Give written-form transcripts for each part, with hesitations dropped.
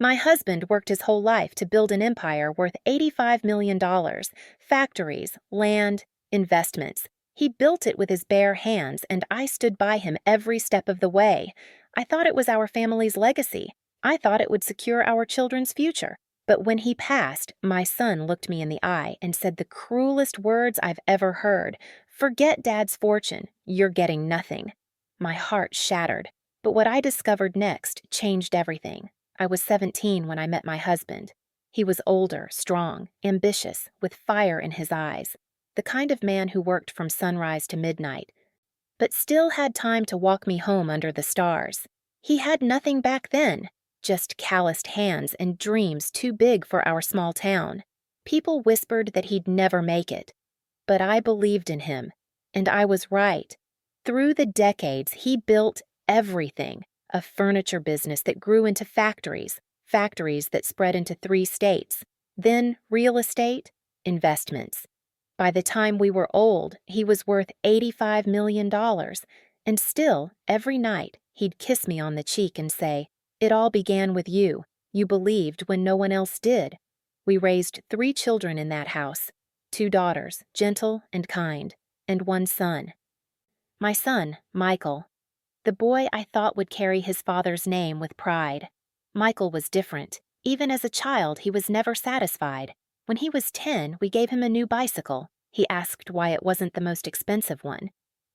My husband worked his whole life to build an empire worth $85 million, factories, land, investments. He built it with his bare hands, and I stood by him every step of the way. I thought it was our family's legacy. I thought it would secure our children's future. But when he passed, my son looked me in the eye and said the cruelest words I've ever heard. "Forget Dad's fortune. You're getting nothing." My heart shattered. But what I discovered next changed everything. I was 17 when I met my husband. He was older, strong, ambitious, with fire in his eyes. The kind of man who worked from sunrise to midnight, but still had time to walk me home under the stars. He had nothing back then, just calloused hands and dreams too big for our small town. People whispered that he'd never make it. But I believed in him, and I was right. Through the decades, he built everything. A furniture business that grew into factories that spread into 3 states, then real estate, investments. By the time we were old, he was worth $85 million, and still, every night, he'd kiss me on the cheek and say, "It all began with you. You believed when no one else did." We raised 3 children in that house, 2 daughters, gentle and kind, and 1 son. My son, Michael. The boy I thought would carry his father's name with pride. Michael was different. Even as a child, he was never satisfied. When he was 10, we gave him a new bicycle. He asked why it wasn't the most expensive one.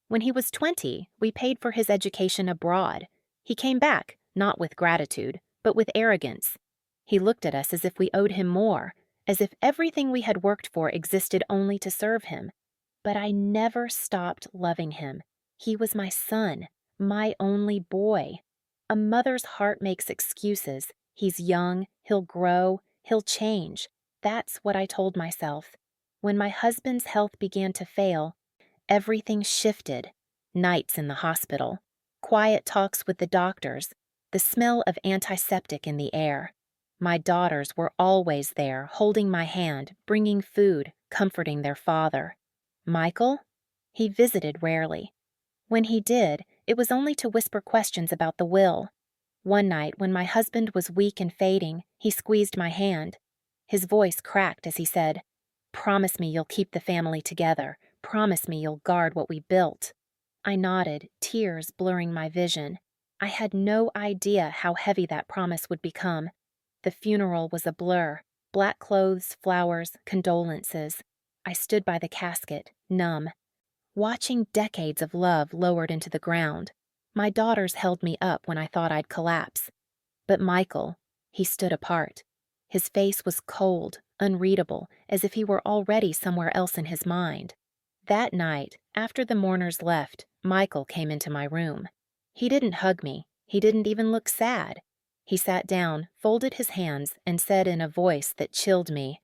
When he was 20, we paid for his education abroad. He came back, not with gratitude, but with arrogance. He looked at us as if we owed him more, as if everything we had worked for existed only to serve him. But I never stopped loving him. He was my son. My only boy. A mother's heart makes excuses. He's young, he'll grow, he'll change. That's what I told myself. When my husband's health began to fail, everything shifted. Nights in the hospital, quiet talks with the doctors, the smell of antiseptic in the air. My daughters were always there, holding my hand, bringing food, comforting their father. Michael? He visited rarely. When he did, it was only to whisper questions about the will. One night, when my husband was weak and fading, he squeezed my hand. His voice cracked as he said, "Promise me you'll keep the family together. Promise me you'll guard what we built." I nodded, tears blurring my vision. I had no idea how heavy that promise would become. The funeral was a blur. Black clothes, flowers, condolences. I stood by the casket, numb, watching decades of love lowered into the ground. My daughters held me up when I thought I'd collapse. But Michael, he stood apart. His face was cold, unreadable, as if he were already somewhere else in his mind. That night, after the mourners left, Michael came into my room. He didn't hug me. He didn't even look sad. He sat down, folded his hands, and said in a voice that chilled me,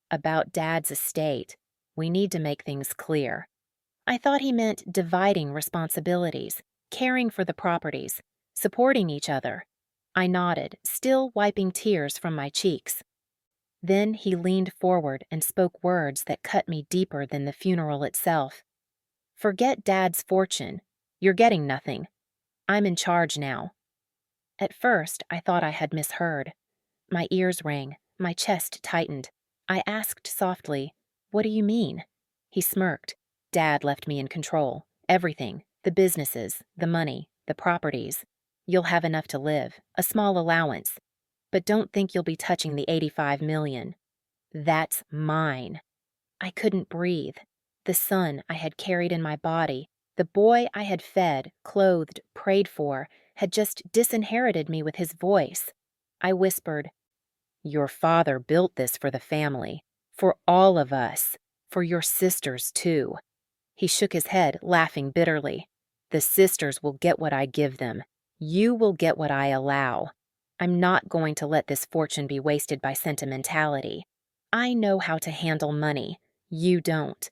"About Dad's estate. We need to make things clear." I thought he meant dividing responsibilities, caring for the properties, supporting each other. I nodded, still wiping tears from my cheeks. Then he leaned forward and spoke words that cut me deeper than the funeral itself. "Forget Dad's fortune. You're getting nothing. I'm in charge now." At first, I thought I had misheard. My ears rang, my chest tightened. I asked softly, "What do you mean?" He smirked. "Dad left me in control. Everything. The businesses, the money, the properties. You'll have enough to live, a small allowance. But don't think you'll be touching the $85 million. That's mine." I couldn't breathe. The son I had carried in my body, the boy I had fed, clothed, prayed for, had just disinherited me with his voice. I whispered, "Your father built this for the family, for all of us, for your sisters too." He shook his head, laughing bitterly. "The sisters will get what I give them. You will get what I allow. I'm not going to let this fortune be wasted by sentimentality. I know how to handle money. You don't."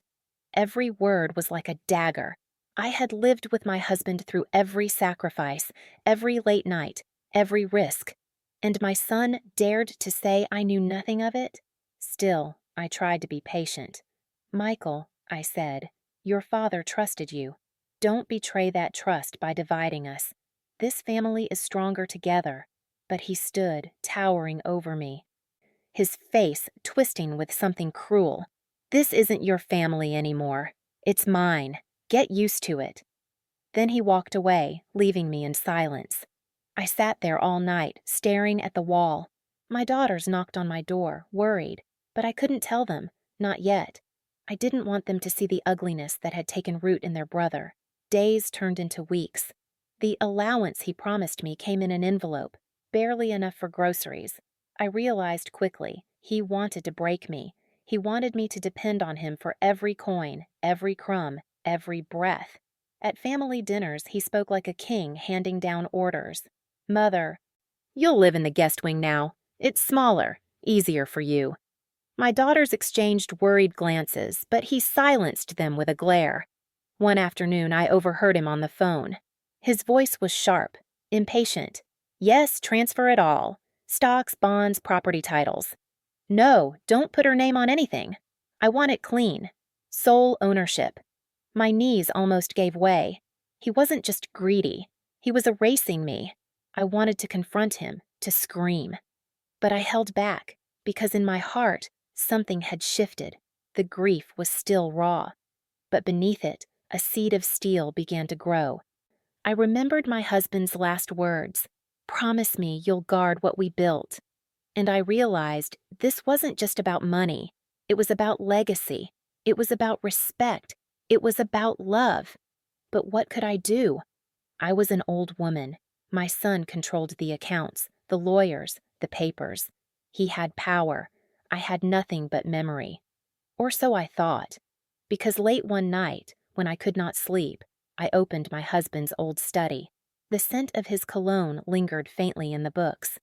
Every word was like a dagger. I had lived with my husband through every sacrifice, every late night, every risk. And my son dared to say I knew nothing of it? Still, I tried to be patient. "Michael," I said, "your father trusted you. Don't betray that trust by dividing us. This family is stronger together. but he stood, towering over me, his face twisting with something cruel. "This isn't your family anymore. It's mine. Get used to it." Then he walked away, leaving me in silence. I sat there all night, staring at the wall. My daughters knocked on my door, worried, but I couldn't tell them, not yet. I didn't want them to see the ugliness that had taken root in their brother. Days turned into weeks. The allowance he promised me came in an envelope, barely enough for groceries. I realized quickly, he wanted to break me. He wanted me to depend on him for every coin, every crumb, every breath. At family dinners, he spoke like a king handing down orders. "Mother, you'll live in the guest wing now. It's smaller, easier for you." My daughters exchanged worried glances, but he silenced them with a glare. One afternoon, I overheard him on the phone. His voice was sharp, impatient. "Yes, transfer it all. Stocks, bonds, property titles. No, don't put her name on anything. I want it clean. Sole ownership." My knees almost gave way. He wasn't just greedy. He was erasing me. I wanted to confront him, to scream. But I held back, because in my heart, something had shifted. The grief was still raw. But beneath it, a seed of steel began to grow. I remembered my husband's last words, "Promise me you'll guard what we built." And I realized this wasn't just about money. It was about legacy. It was about respect. It was about love. But what could I do? I was an old woman. My son controlled the accounts, the lawyers, the papers. He had power. I had nothing but memory. Or so I thought. Because late one night, when I could not sleep, I opened my husband's old study. The scent of his cologne lingered faintly in the books.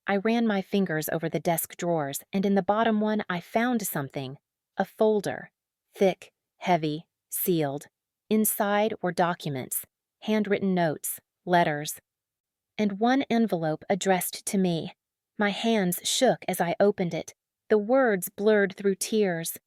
I ran my fingers over the desk drawers, and in the bottom one I found something. A folder. Thick, heavy, sealed. Inside were documents, handwritten notes, letters, and one envelope addressed to me. My hands shook as I opened it. The words blurred through tears.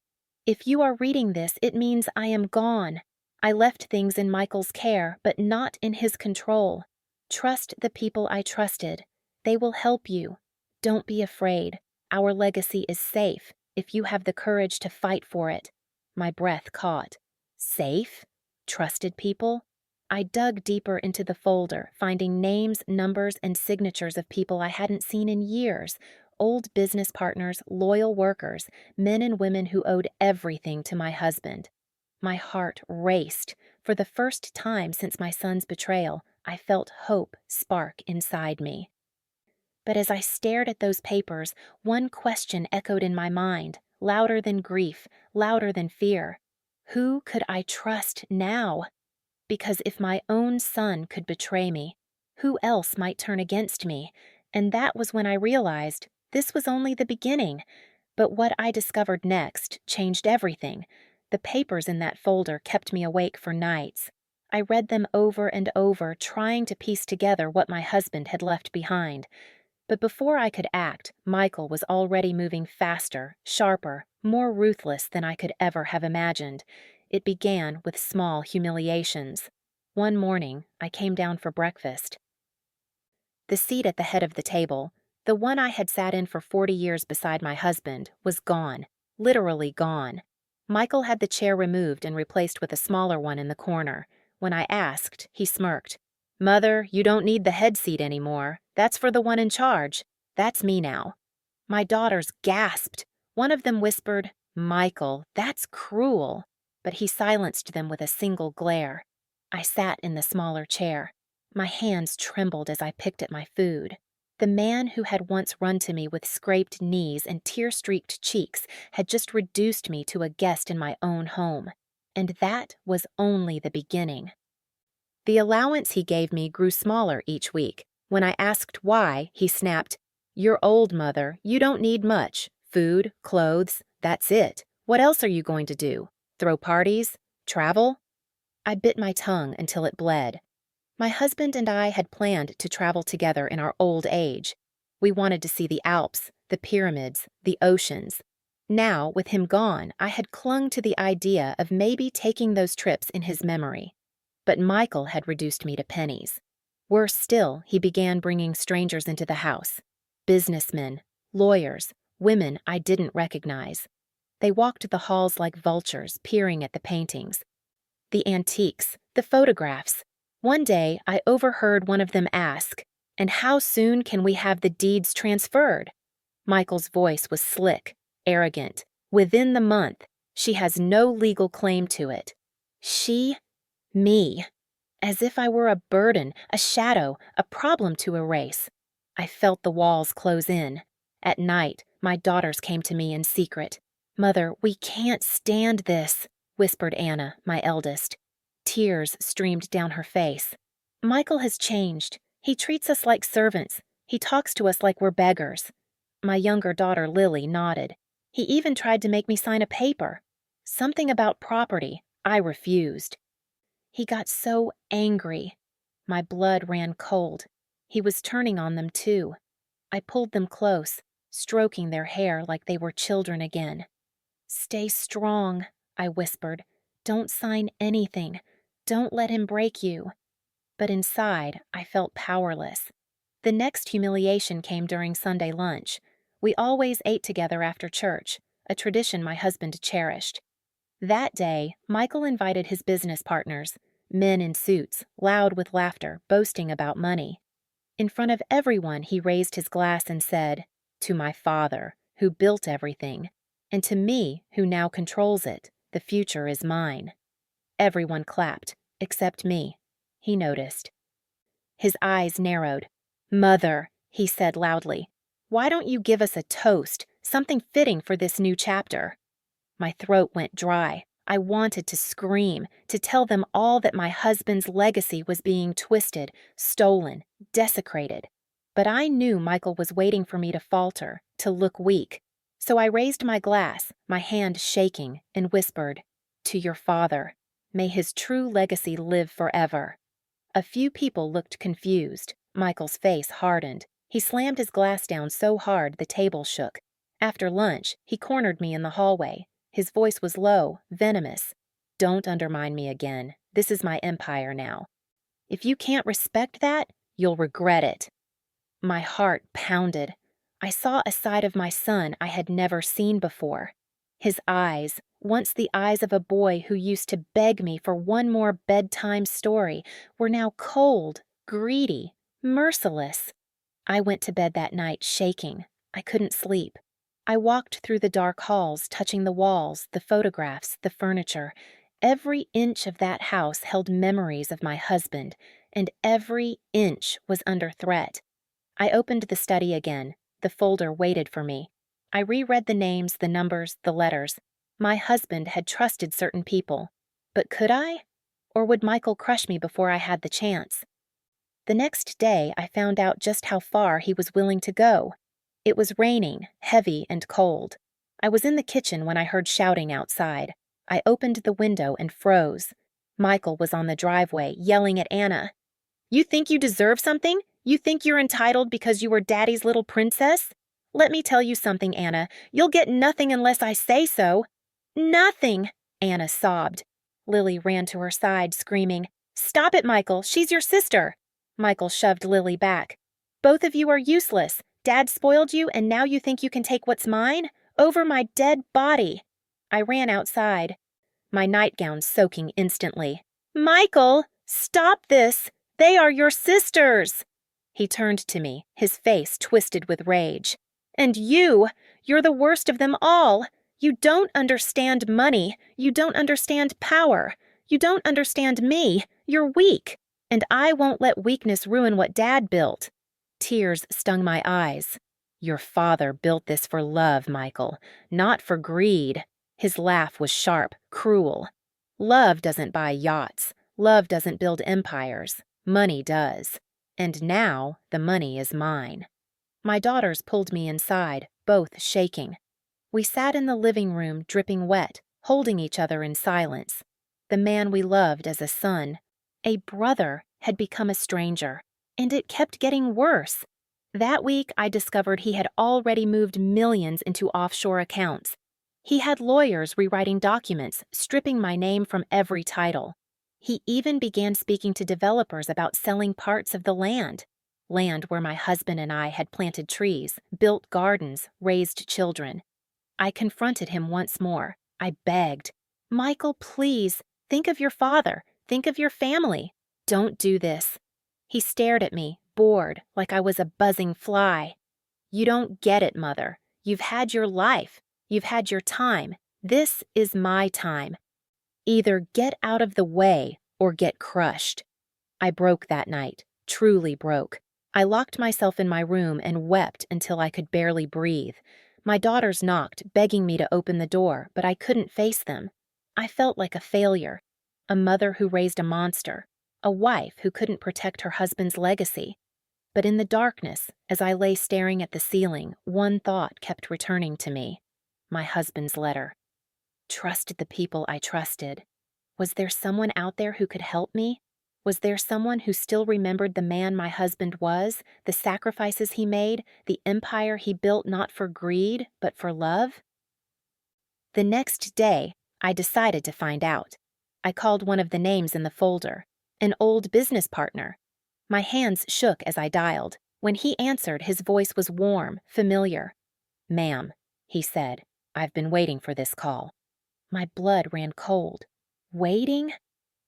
"If you are reading this, it means I am gone. I left things in Michael's care, but not in his control. Trust the people I trusted. They will help you. Don't be afraid. Our legacy is safe if you have the courage to fight for it." My breath caught. Safe? Trusted people? I dug deeper into the folder, finding names, numbers, and signatures of people I hadn't seen in years. Old business partners, loyal workers, men and women who owed everything to my husband. My heart raced. For the first time since my son's betrayal, I felt hope spark inside me. But as I stared at those papers, one question echoed in my mind, louder than grief, louder than fear. Who could I trust now? Because if my own son could betray me, who else might turn against me? And that was when I realized this was only the beginning. But what I discovered next changed everything. The papers in that folder kept me awake for nights. I read them over and over, trying to piece together what my husband had left behind. But before I could act, Michael was already moving faster, sharper, more ruthless than I could ever have imagined. It began with small humiliations. One morning, I came down for breakfast. The seat at the head of the table, the one I had sat in for 40 years beside my husband, was gone, literally gone. Michael had the chair removed and replaced with a smaller one in the corner. When I asked, he smirked. "Mother, you don't need the head seat anymore. That's for the one in charge. That's me now." My daughters gasped. One of them whispered, "Michael, that's cruel." But he silenced them with a single glare. I sat in the smaller chair. My hands trembled as I picked at my food. The man who had once run to me with scraped knees and tear-streaked cheeks had just reduced me to a guest in my own home. And that was only the beginning. The allowance he gave me grew smaller each week. When I asked why, he snapped, "You're old, Mother. You don't need much. Food, clothes, that's it. What else are you going to do? Throw parties? Travel?" I bit my tongue until it bled. My husband and I had planned to travel together in our old age. We wanted to see the Alps, the pyramids, the oceans. Now, with him gone, I had clung to the idea of maybe taking those trips in his memory. But Michael had reduced me to pennies. Worse still, he began bringing strangers into the house. Businessmen, lawyers, women I didn't recognize. They walked the halls like vultures, peering at the paintings, the antiques, the photographs. One day, I overheard one of them ask, "And how soon can we have the deeds transferred?" Michael's voice was slick, arrogant. "Within the month. She has no legal claim to it." She? Me. As if I were a burden, a shadow, a problem to erase. I felt the walls close in. At night, my daughters came to me in secret. "Mother, we can't stand this," whispered Anna, my eldest. Tears streamed down her face. "Michael has changed. He treats us like servants. He talks to us like we're beggars." My younger daughter Lily nodded. "He even tried to make me sign a paper. Something about property. I refused." He got so angry. My blood ran cold. He was turning on them too. I pulled them close, stroking their hair like they were children again. "Stay strong," I whispered. "Don't sign anything. Don't let him break you." But inside, I felt powerless. The next humiliation came during Sunday lunch. We always ate together after church, a tradition my husband cherished. That day, Michael invited his business partners, men in suits, loud with laughter, boasting about money. In front of everyone, he raised his glass and said, "To my father, who built everything, and to me, who now controls it, the future is mine." Everyone clapped, except me. He noticed. His eyes narrowed. "Mother," he said loudly, "why don't you give us a toast, something fitting for this new chapter?" My throat went dry. I wanted to scream, to tell them all that my husband's legacy was being twisted, stolen, desecrated. But I knew Michael was waiting for me to falter, to look weak. So I raised my glass, my hand shaking, and whispered, "To your father. May his true legacy live forever." A few people looked confused. Michael's face hardened. He slammed his glass down so hard the table shook. After lunch, he cornered me in the hallway. His voice was low, venomous. "Don't undermine me again. This is my empire now. If you can't respect that, you'll regret it." My heart pounded. I saw a side of my son I had never seen before. His eyes, once the eyes of a boy who used to beg me for one more bedtime story, were now cold, greedy, merciless. I went to bed that night shaking. I couldn't sleep. I walked through the dark halls, touching the walls, the photographs, the furniture. Every inch of that house held memories of my husband, and every inch was under threat. I opened the study again. The folder waited for me. I reread the names, the numbers, the letters. My husband had trusted certain people. But could I? Or would Michael crush me before I had the chance? The next day, I found out just how far he was willing to go. It was raining, heavy and cold. I was in the kitchen when I heard shouting outside. I opened the window and froze. Michael was on the driveway, yelling at Anna. "You think you deserve something? You think you're entitled because you were Daddy's little princess? Let me tell you something, Anna. You'll get nothing unless I say so." "Nothing," Anna sobbed. Lily ran to her side, screaming, "Stop it, Michael. She's your sister." Michael shoved Lily back. "Both of you are useless. Dad spoiled you, and now you think you can take what's mine? Over my dead body." I ran outside, my nightgown soaking instantly. "Michael, stop this! They are your sisters!" He turned to me, his face twisted with rage. "And you're the worst of them all. You don't understand money. You don't understand power. You don't understand me. You're weak. And I won't let weakness ruin what Dad built." Tears stung my eyes. "Your father built this for love, Michael, not for greed." His laugh was sharp, cruel. "Love doesn't buy yachts. Love doesn't build empires. Money does. And now the money is mine." My daughters pulled me inside, both shaking. We sat in the living room, dripping wet, holding each other in silence. The man we loved as a son, a brother, had become a stranger. And it kept getting worse. That week, I discovered he had already moved millions into offshore accounts. He had lawyers rewriting documents, stripping my name from every title. He even began speaking to developers about selling parts of the land where my husband and I had planted trees, built gardens, raised children. I confronted him once more. I begged, "Michael, please, think of your father. Think of your family. Don't do this." He stared at me, bored, like I was a buzzing fly. "You don't get it, Mother. You've had your life. You've had your time. This is my time. Either get out of the way or get crushed." I broke that night, truly broke. I locked myself in my room and wept until I could barely breathe. My daughters knocked, begging me to open the door, but I couldn't face them. I felt like a failure, a mother who raised a monster, a wife who couldn't protect her husband's legacy. But in the darkness, as I lay staring at the ceiling, one thought kept returning to me. My husband's letter. Trusted the people I trusted. Was there someone out there who could help me? Was there someone who still remembered the man my husband was, the sacrifices he made, the empire he built not for greed, but for love? The next day, I decided to find out. I called one of the names in the folder, an old business partner. My hands shook as I dialed. When he answered, his voice was warm, familiar. "Ma'am," he said, "I've been waiting for this call." My blood ran cold. Waiting?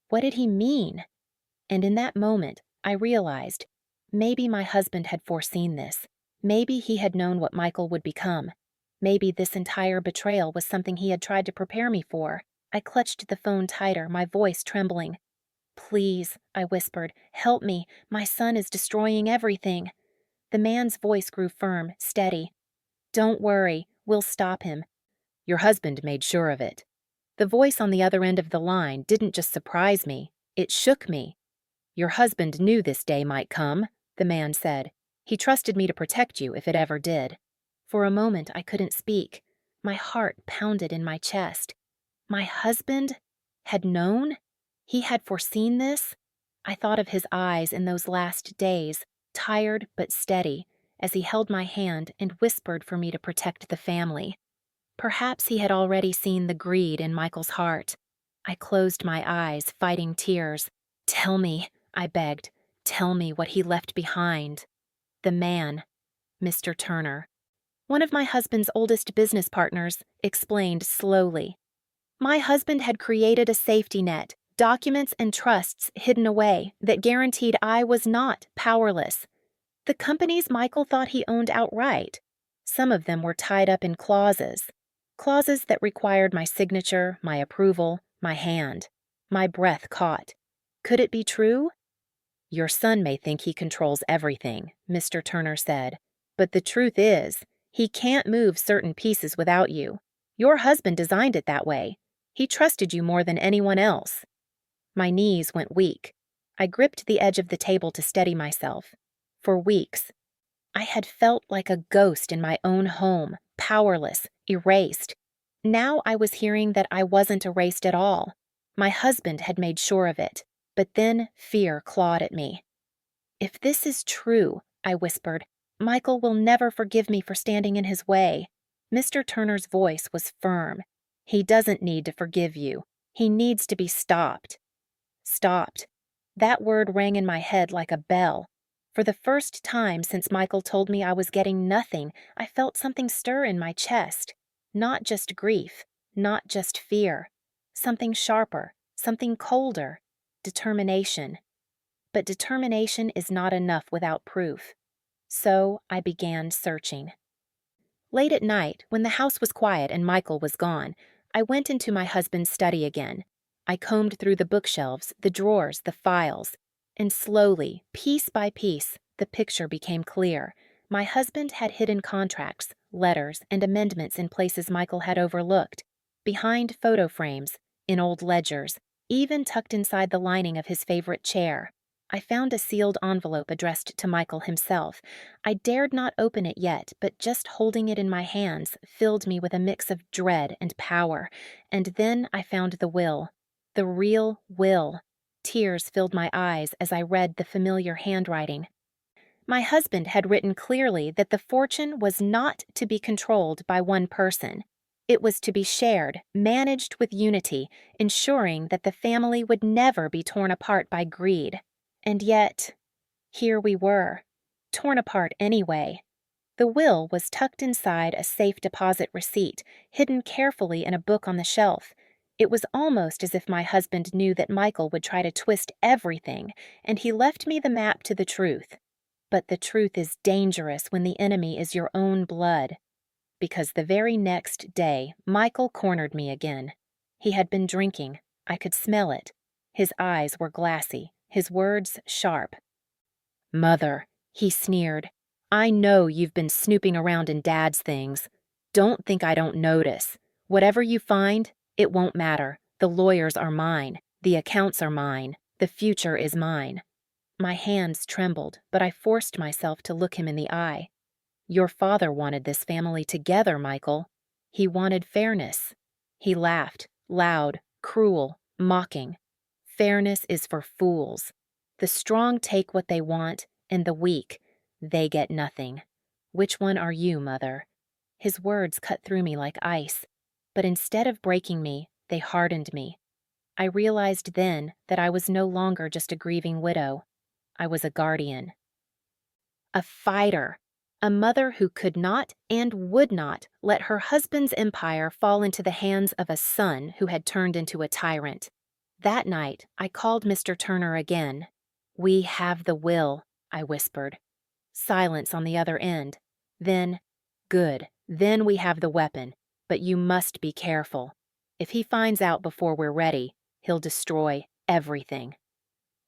What did he mean? And in that moment, I realized, maybe my husband had foreseen this. Maybe he had known what Michael would become. Maybe this entire betrayal was something he had tried to prepare me for. I clutched the phone tighter, my voice trembling. "Please," I whispered, "help me. My son is destroying everything." The man's voice grew firm, steady. "Don't worry, we'll stop him." "Your husband made sure of it." The voice on the other end of the line didn't just surprise me, it shook me. "Your husband knew this day might come," the man said. "He trusted me to protect you if it ever did." For a moment I couldn't speak. My heart pounded in my chest. My husband had known? He had foreseen this? I thought of his eyes in those last days, tired but steady, as he held my hand and whispered for me to protect the family. Perhaps he had already seen the greed in Michael's heart. I closed my eyes, fighting tears. "Tell me," I begged. "Tell me what he left behind." The man, Mr. Turner, one of my husband's oldest business partners, explained slowly. "My husband had created a safety net, documents and trusts hidden away that guaranteed I was not powerless. The companies Michael thought he owned outright, some of them were tied up in clauses that required my signature, my approval, my hand. My breath caught. Could it be true? "Your son may think he controls everything," Mr. Turner said, "but the truth is, he can't move certain pieces without you. Your husband designed it that way. He trusted you more than anyone else." My knees went weak. I gripped the edge of the table to steady myself. For weeks, I had felt like a ghost in my own home, powerless, erased. Now I was hearing that I wasn't erased at all. My husband had made sure of it, but then fear clawed at me. "If this is true," I whispered, "Michael will never forgive me for standing in his way." Mr. Turner's voice was firm. "He doesn't need to forgive you. He needs to be stopped." Stopped. That word rang in my head like a bell. For the first time since Michael told me I was getting nothing, I felt something stir in my chest. Not just grief, not just fear. Something sharper, something colder. Determination. But determination is not enough without proof. So I began searching. Late at night, when the house was quiet and Michael was gone, I went into my husband's study again. I combed through the bookshelves, the drawers, the files. And slowly, piece by piece, the picture became clear. My husband had hidden contracts, letters, and amendments in places Michael had overlooked, behind photo frames, in old ledgers, even tucked inside the lining of his favorite chair. I found a sealed envelope addressed to Michael himself. I dared not open it yet, but just holding it in my hands filled me with a mix of dread and power. And then I found the will. The real will. Tears filled my eyes as I read the familiar handwriting. My husband had written clearly that the fortune was not to be controlled by one person. It was to be shared, managed with unity, ensuring that the family would never be torn apart by greed. And yet, here we were, torn apart anyway. The will was tucked inside a safe deposit receipt, hidden carefully in a book on the shelf. It was almost as if my husband knew that Michael would try to twist everything, and he left me the map to the truth. But the truth is dangerous when the enemy is your own blood. Because the very next day, Michael cornered me again. He had been drinking. I could smell it. His eyes were glassy, his words sharp. "Mother," he sneered, "I know you've been snooping around in Dad's things. Don't think I don't notice. Whatever you find, it won't matter. The lawyers are mine. The accounts are mine. The future is mine." My hands trembled, but I forced myself to look him in the eye. "Your father wanted this family together, Michael. He wanted fairness." He laughed, loud, cruel, mocking. "Fairness is for fools. The strong take what they want, and the weak, they get nothing. Which one are you, Mother?" His words cut through me like ice, but instead of breaking me, they hardened me. I realized then that I was no longer just a grieving widow. I was a guardian. A fighter. A mother who could not and would not let her husband's empire fall into the hands of a son who had turned into a tyrant. That night, I called Mr. Turner again. "We have the will," I whispered. Silence on the other end. Then, "Good, then we have the weapon, but you must be careful. If he finds out before we're ready, he'll destroy everything."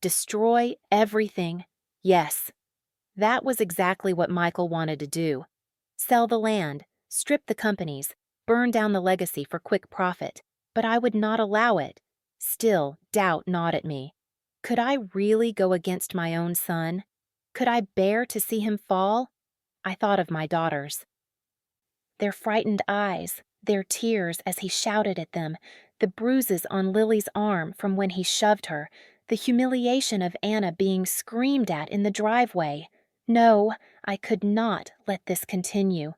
Destroy everything? Yes. That was exactly what Michael wanted to do. Sell the land, strip the companies, burn down the legacy for quick profit. But I would not allow it. Still, doubt gnawed at me. Could I really go against my own son? Could I bear to see him fall? I thought of my daughters. Their frightened eyes, their tears as he shouted at them, the bruises on Lily's arm from when he shoved her, the humiliation of Anna being screamed at in the driveway. No, I could not let this continue.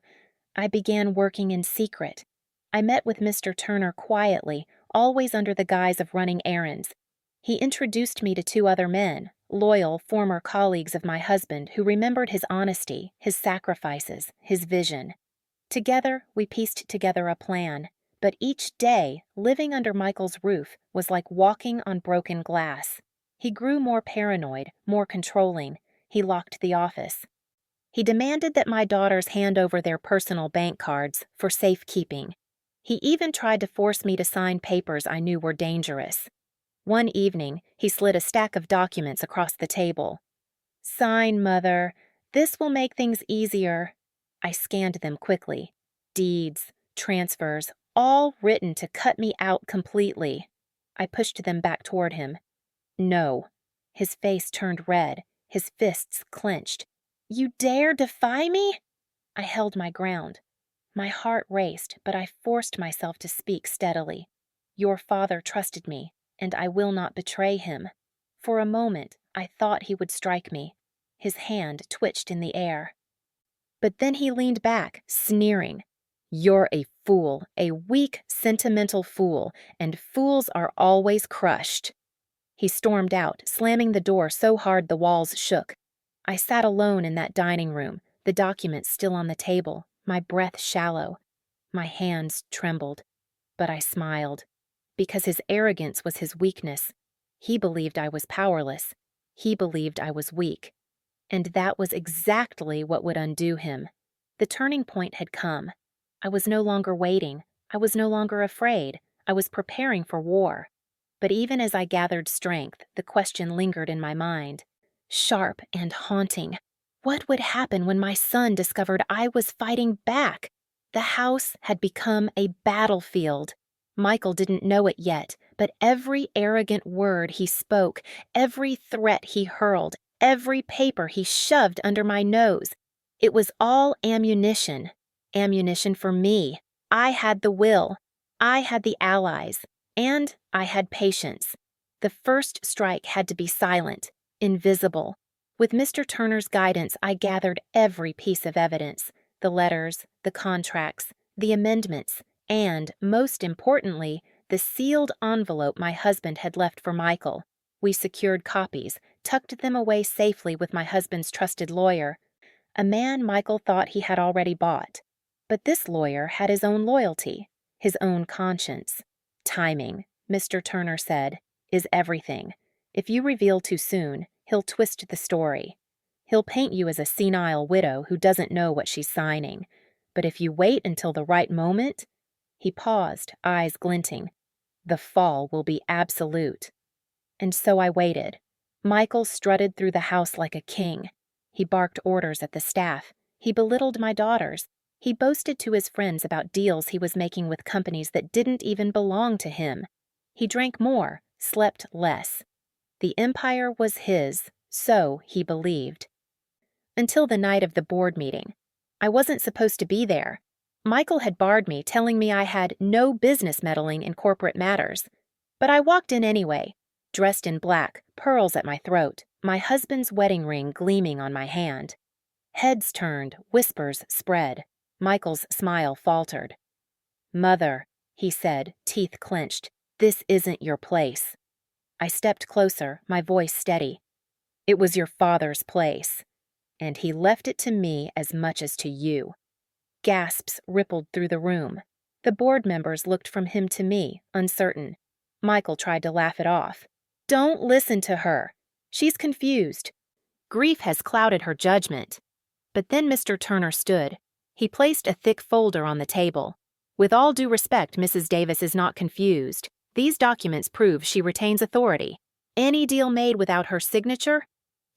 I began working in secret. I met with Mr. Turner quietly, always under the guise of running errands. He introduced me to 2 other men, loyal former colleagues of my husband who remembered his honesty, his sacrifices, his vision. Together, we pieced together a plan, but each day, living under Michael's roof was like walking on broken glass. He grew more paranoid, more controlling. He locked the office. He demanded that my daughters hand over their personal bank cards for safekeeping. He even tried to force me to sign papers I knew were dangerous. One evening, he slid a stack of documents across the table. "Sign, Mother. This will make things easier." I scanned them quickly. Deeds, transfers, all written to cut me out completely. I pushed them back toward him. "No." His face turned red, his fists clenched. "You dare defy me?" I held my ground. My heart raced, but I forced myself to speak steadily. "Your father trusted me, and I will not betray him." For a moment, I thought he would strike me. His hand twitched in the air. But then he leaned back, sneering. "You're a fool, a weak, sentimental fool, and fools are always crushed." He stormed out, slamming the door so hard the walls shook. I sat alone in that dining room, the documents still on the table, my breath shallow. My hands trembled, but I smiled. Because his arrogance was his weakness. He believed I was powerless. He believed I was weak. And that was exactly what would undo him. The turning point had come. I was no longer waiting. I was no longer afraid. I was preparing for war. But even as I gathered strength, the question lingered in my mind. Sharp and haunting. What would happen when my son discovered I was fighting back? The house had become a battlefield. Michael didn't know it yet, but every arrogant word he spoke, every threat he hurled, every paper he shoved under my nose, it was all ammunition. Ammunition for me. I had the will. I had the allies. And I had patience. The first strike had to be silent, invisible. With Mr. Turner's guidance, I gathered every piece of evidence, the letters, the contracts, the amendments, And, most importantly, the sealed envelope my husband had left for Michael. We secured copies, tucked them away safely with my husband's trusted lawyer, a man Michael thought he had already bought. But this lawyer had his own loyalty, his own conscience. Timing, Mr. Turner said, is everything. If you reveal too soon, he'll twist the story. He'll paint you as a senile widow who doesn't know what she's signing. But if you wait until the right moment— He paused, eyes glinting. The fall will be absolute. And so I waited. Michael strutted through the house like a king. He barked orders at the staff. He belittled my daughters. He boasted to his friends about deals he was making with companies that didn't even belong to him. He drank more, slept less. The empire was his, so he believed. Until the night of the board meeting. I wasn't supposed to be there. Michael had barred me, telling me I had no business meddling in corporate matters. But I walked in anyway, dressed in black, pearls at my throat, my husband's wedding ring gleaming on my hand. Heads turned, whispers spread. Michael's smile faltered. "Mother," he said, teeth clenched, "this isn't your place." I stepped closer, my voice steady. "It was your father's place, and he left it to me as much as to you." Gasps rippled through the room. The board members looked from him to me, uncertain. Michael tried to laugh it off. "Don't listen to her. She's confused. Grief has clouded her judgment." But then Mr. Turner stood. He placed a thick folder on the table. "With all due respect, Mrs. Davis is not confused. These documents prove she retains authority. Any deal made without her signature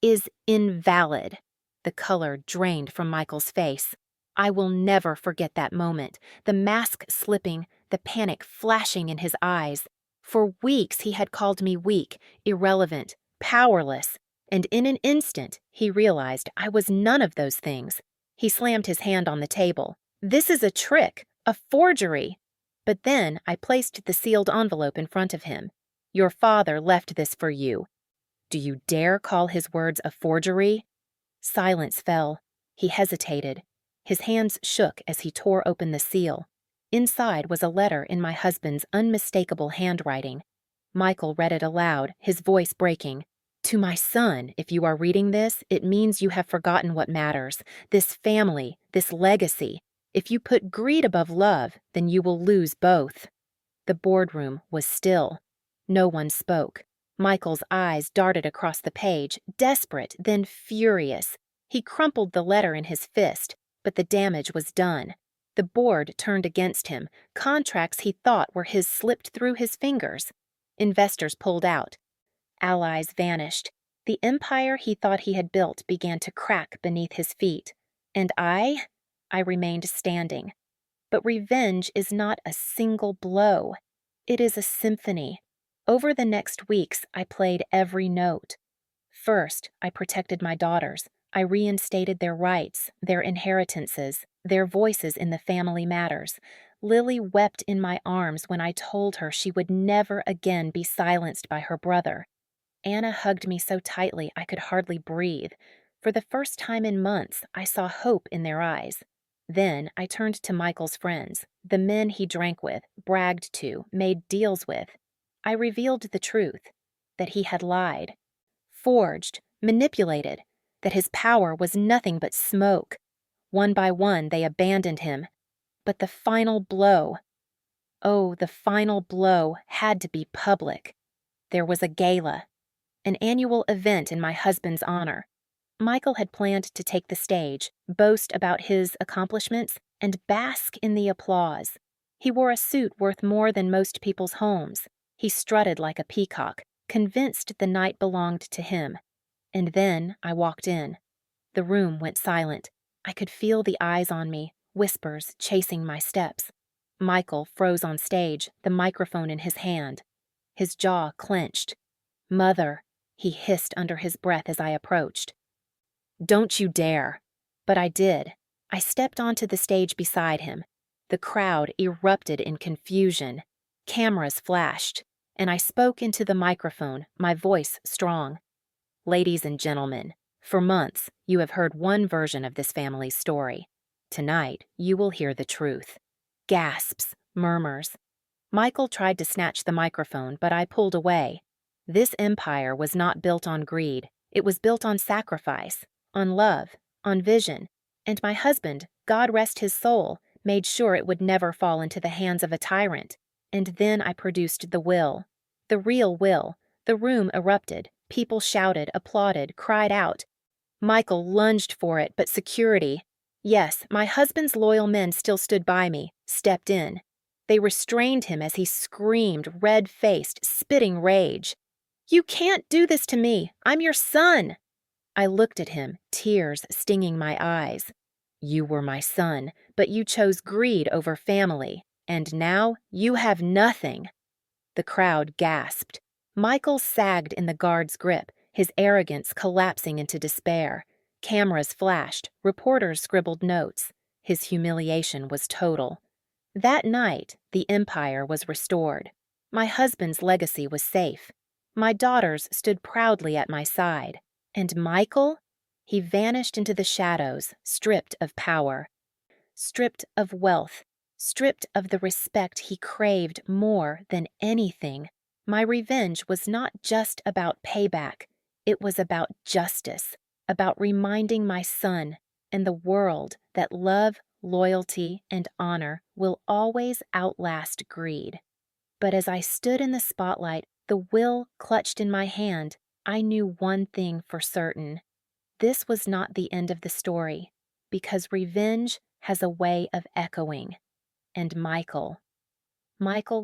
is invalid." The color drained from Michael's face. I will never forget that moment, the mask slipping, the panic flashing in his eyes. For weeks he had called me weak, irrelevant, powerless, and in an instant he realized I was none of those things. He slammed his hand on the table. "This is a trick, a forgery." But then I placed the sealed envelope in front of him. "Your father left this for you. Do you dare call his words a forgery?" Silence fell. He hesitated. His hands shook as he tore open the seal. Inside was a letter in my husband's unmistakable handwriting. Michael read it aloud, his voice breaking. "To my son, if you are reading this, it means you have forgotten what matters. This family, this legacy. If you put greed above love, then you will lose both." The boardroom was still. No one spoke. Michael's eyes darted across the page, desperate, then furious. He crumpled the letter in his fist, but the damage was done. The board turned against him. Contracts he thought were his slipped through his fingers. Investors pulled out. Allies vanished. The empire he thought he had built began to crack beneath his feet. And I remained standing. But revenge is not a single blow. It is a symphony. Over the next weeks, I played every note. First, I protected my daughters. I reinstated their rights, their inheritances, their voices in the family matters. Lily wept in my arms when I told her she would never again be silenced by her brother. Anna hugged me so tightly I could hardly breathe. For the first time in months, I saw hope in their eyes. Then I turned to Michael's friends, the men he drank with, bragged to, made deals with. I revealed the truth, that he had lied, forged, manipulated, that his power was nothing but smoke. One by one, they abandoned him. But the final blow, oh, the final blow had to be public. There was a gala, an annual event in my husband's honor. Michael had planned to take the stage, boast about his accomplishments, and bask in the applause. He wore a suit worth more than most people's homes. He strutted like a peacock, convinced the night belonged to him. And then I walked in. The room went silent. I could feel the eyes on me, whispers chasing my steps. Michael froze on stage, the microphone in his hand. His jaw clenched. "Mother," he hissed under his breath as I approached. "Don't you dare." But I did. I stepped onto the stage beside him. The crowd erupted in confusion. Cameras flashed, and I spoke into the microphone, my voice strong. "Ladies and gentlemen, for months you have heard one version of this family's story. Tonight you will hear the truth." Gasps, Murmurs. Michael tried to snatch the microphone, but I pulled away. This empire was not built on greed. It was built on sacrifice, on love, on vision. And my husband, God rest his soul, made sure it would never fall into the hands of a tyrant. And then I produced the will. The real will. The room erupted. People shouted, applauded, cried out. Michael lunged for it, but security. Yes, my husband's loyal men still stood by me, stepped in. They restrained him as he screamed, red-faced, spitting rage. "You can't do this to me! I'm your son!" I looked at him, tears stinging my eyes. "You were my son, but you chose greed over family, and now you have nothing." The crowd gasped. Michael sagged in the guard's grip, his arrogance collapsing into despair. Cameras flashed, reporters scribbled notes. His humiliation was total. That night, the empire was restored. My husband's legacy was safe. My daughters stood proudly at my side. And Michael? He vanished into the shadows, stripped of power, stripped of wealth, stripped of the respect he craved more than anything. My revenge was not just about payback. It was about justice, about reminding my son and the world that love, loyalty, and honor will always outlast greed. But as I stood in the spotlight, the will clutched in my hand, I knew one thing for certain. This was not the end of the story, because revenge has a way of echoing. And Michael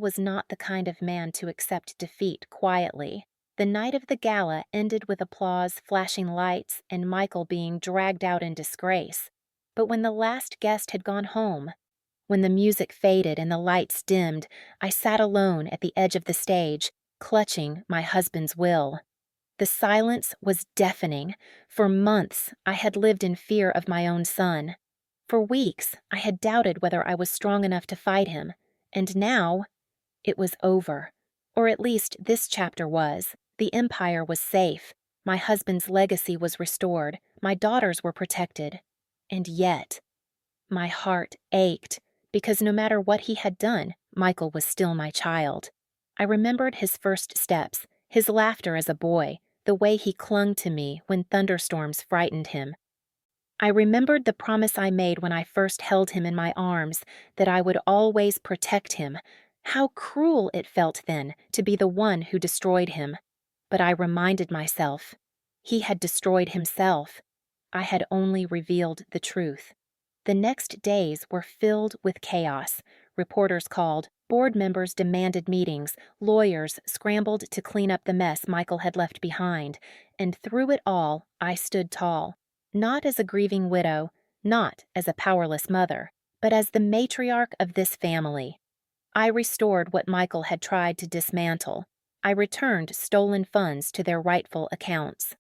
was not the kind of man to accept defeat quietly. The night of the gala ended with applause, flashing lights, and Michael being dragged out in disgrace. But when the last guest had gone home, when the music faded and the lights dimmed, I sat alone at the edge of the stage, clutching my husband's will. The silence was deafening. For months, I had lived in fear of my own son. For weeks, I had doubted whether I was strong enough to fight him. And now, it was over. Or at least this chapter was. The empire was safe. My husband's legacy was restored. My daughters were protected. And yet, my heart ached, because no matter what he had done, Michael was still my child. I remembered his first steps, his laughter as a boy, the way he clung to me when thunderstorms frightened him. I remembered the promise I made when I first held him in my arms, that I would always protect him. How cruel it felt then to be the one who destroyed him. But I reminded myself, he had destroyed himself. I had only revealed the truth. The next days were filled with chaos. Reporters called, board members demanded meetings, lawyers scrambled to clean up the mess Michael had left behind, and through it all, I stood tall. Not as a grieving widow, not as a powerless mother, but as the matriarch of this family. I restored what Michael had tried to dismantle. I returned stolen funds to their rightful accounts.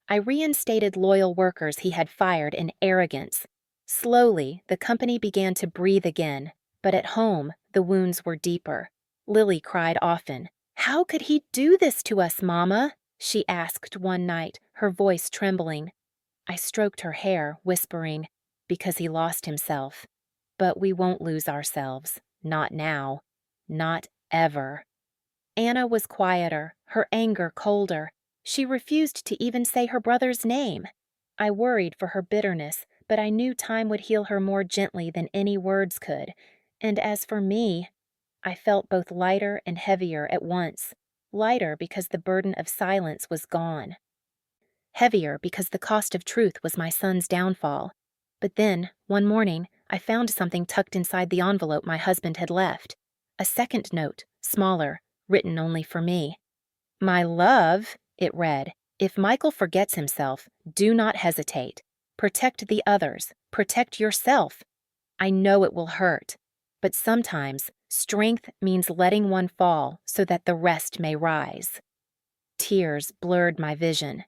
I reinstated loyal workers he had fired in arrogance. Slowly, the company began to breathe again, but at home, the wounds were deeper. Lily cried often. "How could he do this to us, Mama?" she asked one night, her voice trembling. I stroked her hair, whispering, "Because he lost himself. But we won't lose ourselves. Not now. Not ever." Anna was quieter, her anger colder. She refused to even say her brother's name. I worried for her bitterness, but I knew time would heal her more gently than any words could. And as for me, I felt both lighter and heavier at once. Lighter because the burden of silence was gone. Heavier because the cost of truth was my son's downfall. But then, one morning, I found something tucked inside the envelope my husband had left. A second note, smaller, written only for me. "My love," it read, "if Michael forgets himself, do not hesitate. Protect the others. Protect yourself. I know it will hurt, but sometimes strength means letting one fall so that the rest may rise." Tears blurred my vision.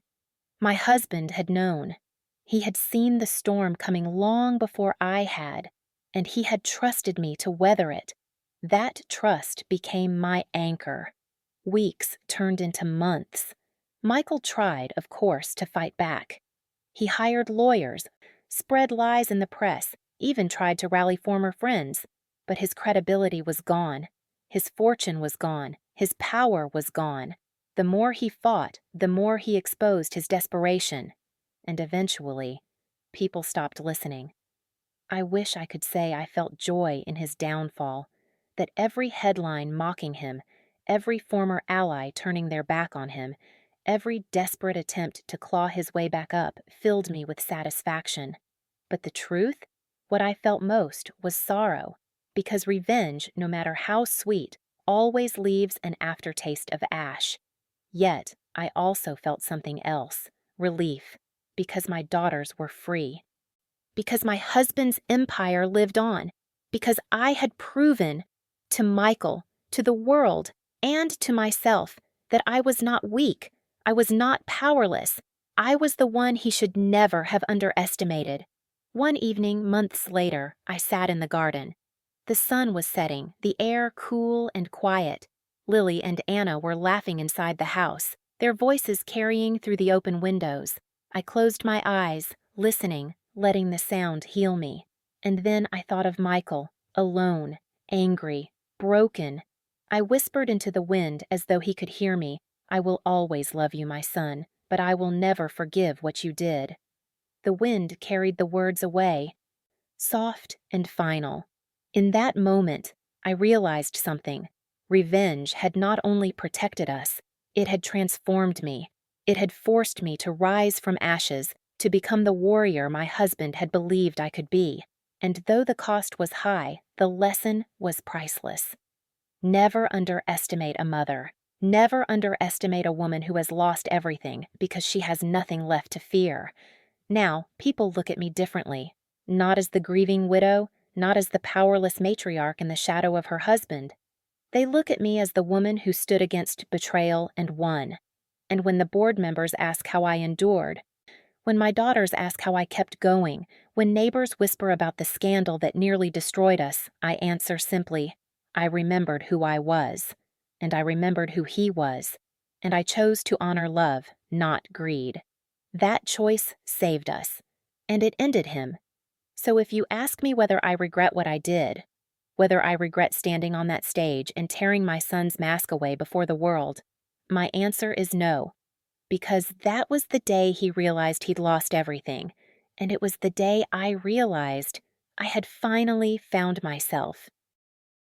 My husband had known. He had seen the storm coming long before I had, and he had trusted me to weather it. That trust became my anchor. Weeks turned into months. Michael tried, of course, to fight back. He hired lawyers, spread lies in the press, even tried to rally former friends. but his credibility was gone. His fortune was gone. His power was gone. The more he fought, the more he exposed his desperation. And eventually, people stopped listening. I wish I could say I felt joy in his downfall, that every headline mocking him, every former ally turning their back on him, every desperate attempt to claw his way back up filled me with satisfaction. But the truth? What I felt most was sorrow, because revenge, no matter how sweet, always leaves an aftertaste of ash. Yet, I also felt something else, relief, because my daughters were free. Because my husband's empire lived on, because I had proven to Michael, to the world, and to myself that I was not weak, I was not powerless, I was the one he should never have underestimated. One evening, months later, I sat in the garden. The sun was setting, the air cool and quiet. Lily and Anna were laughing inside the house, their voices carrying through the open windows. I closed my eyes, listening, letting the sound heal me. And then I thought of Michael, alone, angry, broken. I whispered into the wind as though he could hear me, "I will always love you, my son, but I will never forgive what you did." The wind carried the words away, soft and final. In that moment, I realized something. Revenge had not only protected us, it had transformed me. It had forced me to rise from ashes, to become the warrior my husband had believed I could be. And though the cost was high, the lesson was priceless. Never underestimate a mother. Never underestimate a woman who has lost everything because she has nothing left to fear. Now, people look at me differently. Not as the grieving widow, not as the powerless matriarch in the shadow of her husband. They look at me as the woman who stood against betrayal and won. And when the board members ask how I endured, when my daughters ask how I kept going, when neighbors whisper about the scandal that nearly destroyed us, I answer simply, I remembered who I was, and I remembered who he was, and I chose to honor love, not greed. That choice saved us, and it ended him. So if you ask me whether I regret what I did, whether I regret standing on that stage and tearing my son's mask away before the world, my answer is no, because that was the day he realized he'd lost everything, and it was the day I realized I had finally found myself.